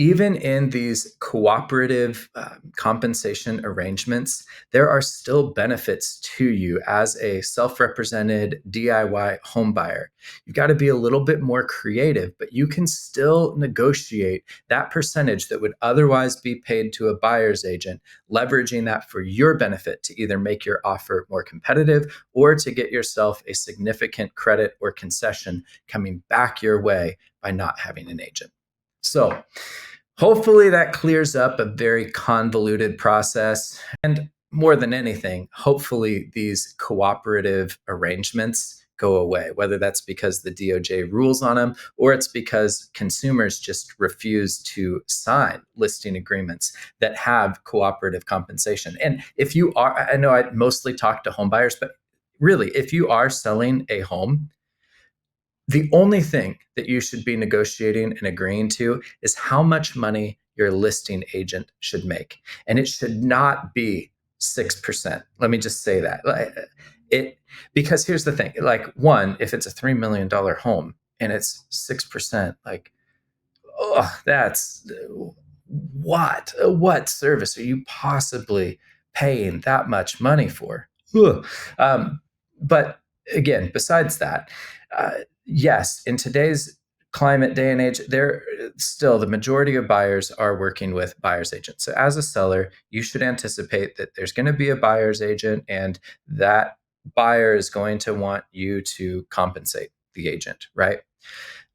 Even in these cooperative compensation arrangements, there are still benefits to you as a self represented DIY home buyer. You've got to be a little bit more creative, but you can still negotiate that percentage that would otherwise be paid to a buyer's agent, leveraging that for your benefit to either make your offer more competitive or to get yourself a significant credit or concession coming back your way by not having an agent. So, hopefully, that clears up a very convoluted process. And more than anything, hopefully, these cooperative arrangements go away, whether that's because the DOJ rules on them or it's because consumers just refuse to sign listing agreements that have cooperative compensation. And if you are, I know I mostly talk to home buyers, but really, if you are selling a home, the only thing that you should be negotiating and agreeing to is how much money your listing agent should make. And it should not be 6%. Let me just say that. It because here's the thing. Like, one, if it's a $3 million home and it's 6%, like, oh, that's what service are you possibly paying that much money for? Ugh. But again, besides that, yes, in today's climate day and age, there still the majority of buyers are working with buyer's agents. So as a seller, you should anticipate that there's going to be a buyer's agent, and that buyer is going to want you to compensate the agent, right?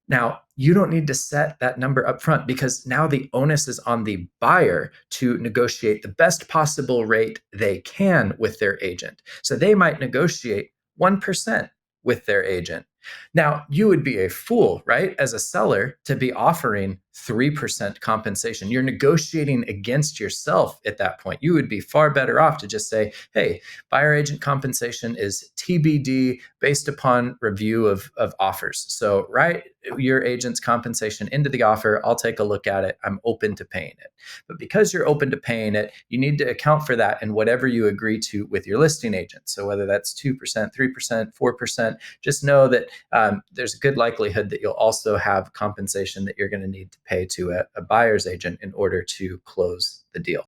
Now, you don't need to set that number up front because now the onus is on the buyer to negotiate the best possible rate they can with their agent. So they might negotiate 1% with their agent. Now, you would be a fool, right, as a seller to be offering 3% compensation. You're negotiating against yourself at that point. You would be far better off to just say, hey, buyer agent compensation is TBD based upon review of offers. So write your agent's compensation into the offer. I'll take a look at it. I'm open to paying it. But because you're open to paying it, you need to account for that in whatever you agree to with your listing agent. So whether that's 2%, 3%, 4%, just know that there's a good likelihood that you'll also have compensation that you're going to need to pay to a buyer's agent in order to close the deal.